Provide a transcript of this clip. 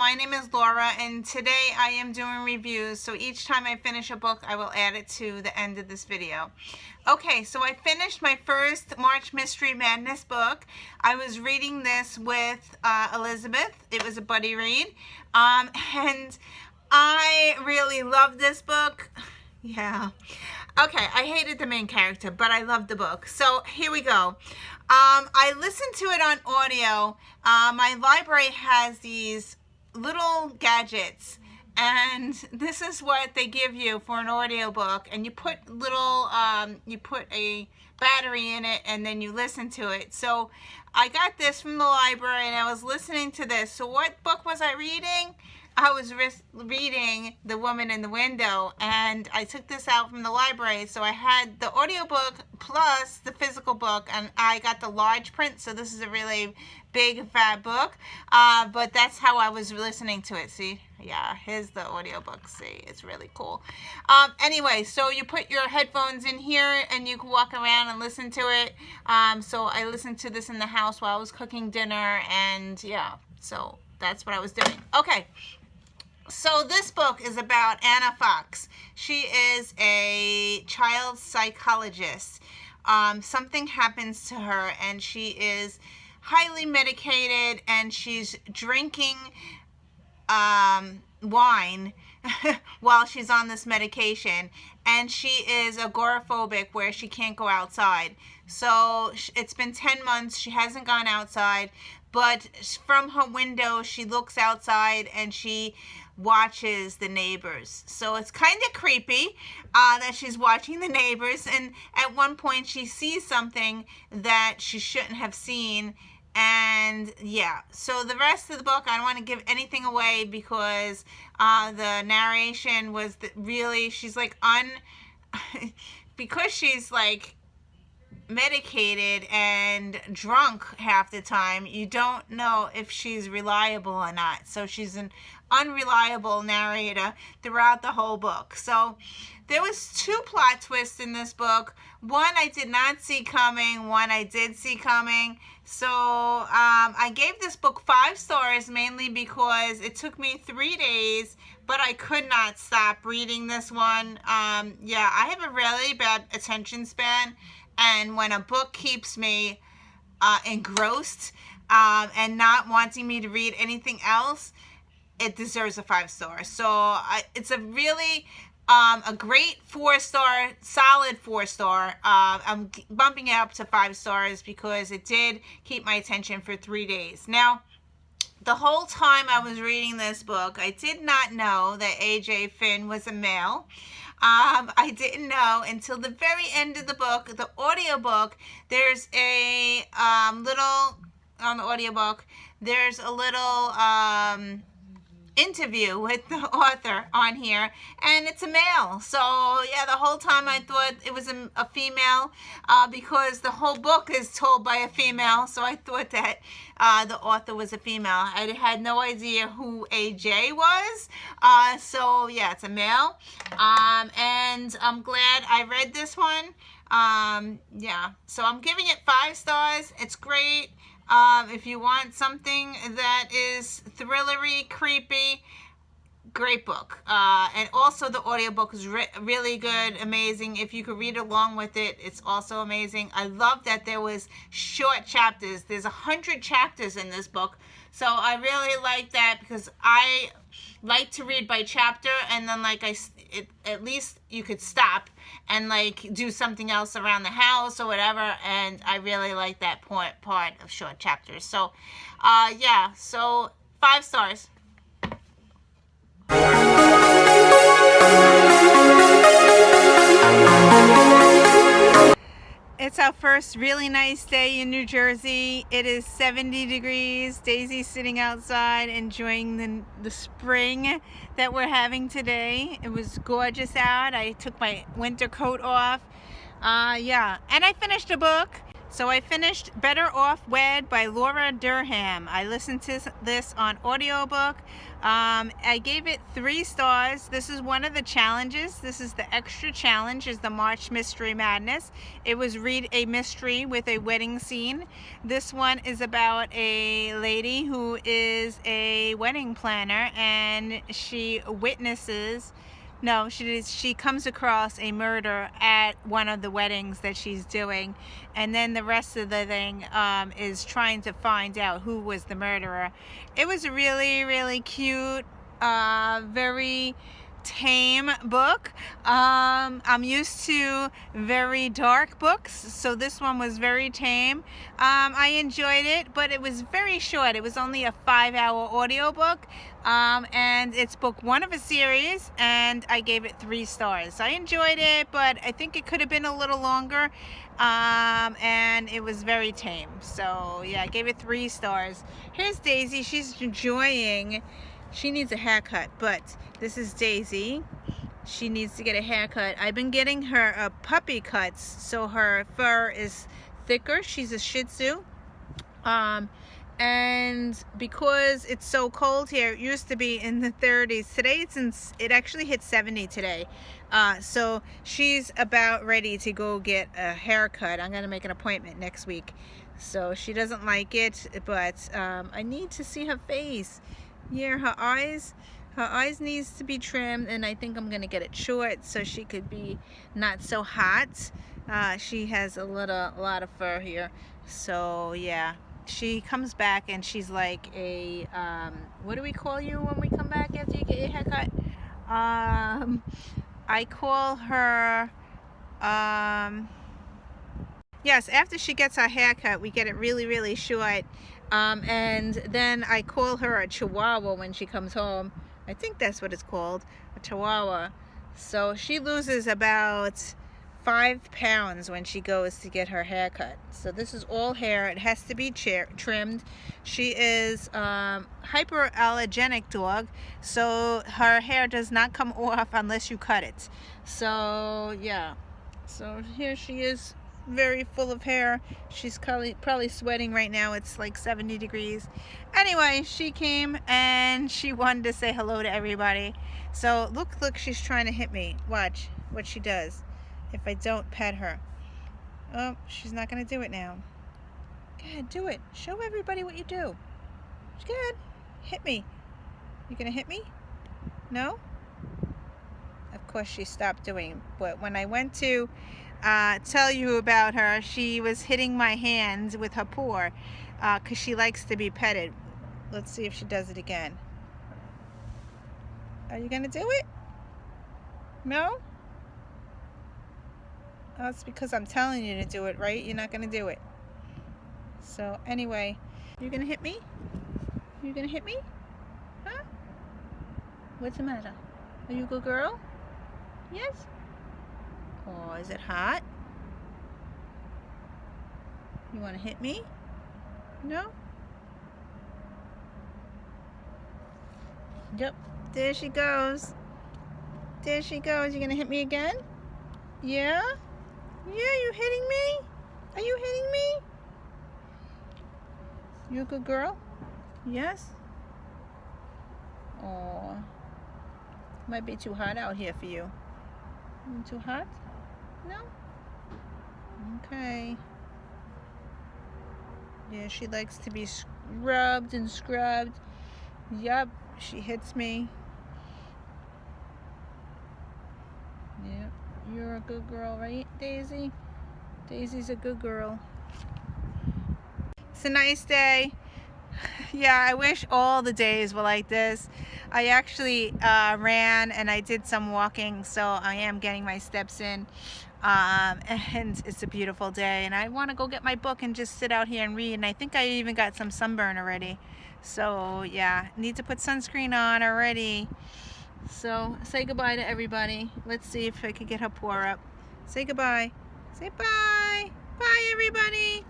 my name is Laura, and today I am doing reviews. So each time I finish a book, I will add it to the end of this video. Okay, so I finished my first March Mystery Madness book. I was reading this with Elizabeth. It was a buddy read, and I really loved this book. Yeah. Okay, I hated the main character, but I loved the book. So here we go. I listened to it on audio. My library has these little gadgets, and this is what they give you for an audiobook. And you put you put a battery in it, and then you listen to it. So I got this from the library, and I was listening to this. So what book was I reading? I was reading The Woman in the Window, and I took this out from the library. So I had the audiobook plus the physical book, and I got the large print, so this is a really big fat book, but that's how I was listening to it. See, yeah, here's the audiobook. See, it's really cool. Anyway, so you put your headphones in here and you can walk around and listen to it. So I listened to this in the house while I was cooking dinner, and yeah, so that's what I was doing. Okay. So this book is about Anna Fox. She is a child psychologist. Something happens to her, and she is highly medicated, and she's drinking wine while she's on this medication, and she is agoraphobic, where she can't go outside. So it's been 10 months. She hasn't gone outside, but from her window she looks outside and she watches the neighbors. So it's kind of creepy that she's watching the neighbors, and at one point she sees something that she shouldn't have seen. And yeah, so the rest of the book, I don't want to give anything away, because the narration was really, she's like because she's like medicated and drunk half the time, you don't know if she's reliable or not. So she's an unreliable narrator throughout the whole book. So there was 2 plot twists in this book. One I did not see coming, one I did see coming. So I gave this book 5 stars, mainly because it took me 3 days, but I could not stop reading this one. Yeah, I have a really bad attention span, and when a book keeps me engrossed and not wanting me to read anything else, it deserves a 5 star. So it's a really a great 4-star, solid 4-star. I'm bumping it up to 5 stars because it did keep my attention for 3 days. Now, the whole time I was reading this book, I did not know that AJ Finn was a male. I didn't know until the very end of the book, the audiobook. There's a little, on the audiobook, there's a little interview with the author on here, and it's a male. So yeah, the whole time I thought it was a female, because the whole book is told by a female. So I thought that the author was a female. I had no idea who AJ was. So yeah, it's a male, and I'm glad I read this one. Yeah, so I'm giving it 5 stars. It's great. If you want something that is thrillery, creepy, great book. And also the audiobook is really good, amazing. If you could read along with it, it's also amazing. I love that there was short chapters. There's 100 chapters in this book. So I really like that, because I like to read by chapter, and then like at least you could stop and like do something else around the house or whatever, and I really like that part of short chapters. So yeah, so 5 stars. It's our first really nice day in New Jersey. It is 70 degrees. Daisy's sitting outside enjoying the spring that we're having today. It was gorgeous out. I took my winter coat off. Yeah, and I finished a book. So I finished Better Off Wed by Laura Durham. I listened to this on audiobook. I gave it 3 stars. This is one of the challenges. This is the extra challenge, is the March Mystery Madness. It was read a mystery with a wedding scene. This one is about a lady who is a wedding planner, and she witnesses she comes across a murder at one of the weddings that she's doing, and then the rest of the thing is trying to find out who was the murderer. It was a really, really cute, very tame book. I'm used to very dark books, so this one was very tame. I enjoyed it, but it was very short. It was only a 5-hour audiobook, and it's book 1 of a series, and I gave it 3 stars. I enjoyed it, but I think it could have been a little longer, and it was very tame. So yeah, I gave it 3 stars. Here's Daisy. She's enjoying. She needs a haircut, but this is Daisy. She needs to get a haircut. I've been getting her puppy cuts, so her fur is thicker. She's a Shih Tzu. And because it's so cold here, it used to be in the 30s. Today it actually hit 70 today. So she's about ready to go get a haircut. I'm gonna make an appointment next week. So she doesn't like it, but I need to see her face. Yeah, her eyes needs to be trimmed, and I think I'm gonna get it short so she could be not so hot. She has a lot of fur here, so yeah. She comes back and she's like a what do we call you when we come back after you get your haircut? I call her yes, after she gets her haircut, we get it really, really short. And then I call her a Chihuahua when she comes home. I think that's what it's called, a Chihuahua. So she loses about 5 pounds when she goes to get her haircut. So this is all hair. It has to be trimmed. She is hyperallergenic dog, so her hair does not come off unless you cut it. So yeah, so here she is, very full of hair. She's probably sweating right now. It's like 70 degrees. Anyway, she came and she wanted to say hello to everybody. So look, she's trying to hit me. Watch what she does if I don't pet her. Oh, she's not gonna do it now. Go ahead, do it. Show everybody what you do. Go ahead, hit me. You gonna hit me? No? Of course she stopped doing it. But when I went to tell you about her, she was hitting my hands with her paw because she likes to be petted. Let's see if she does it again. Are you gonna do it? No? Oh, it's because I'm telling you to do it, right? You're not gonna do it. So anyway, you're gonna hit me? You're gonna hit me? Huh? What's the matter? Are you a good girl? Yes? Oh, is it hot? You want to hit me? No? Yep, there she goes. There she goes. You gonna hit me again? Yeah? Yeah, you hitting me? Are you hitting me? You a good girl? Yes? Oh, might be too hot out here for you. Too hot? No? Okay. Yeah, she likes to be scrubbed and scrubbed. Yup, she hits me. Yep, you're a good girl, right, Daisy? Daisy's a good girl. It's a nice day. Yeah, I wish all the days were like this. I actually ran and I did some walking, so I am getting my steps in. And it's a beautiful day, and I want to go get my book and just sit out here and read, and I think I even got some sunburn already. So yeah, need to put sunscreen on already. So say goodbye to everybody. Let's see if I can get her paw up. Say goodbye. Say bye. Bye everybody.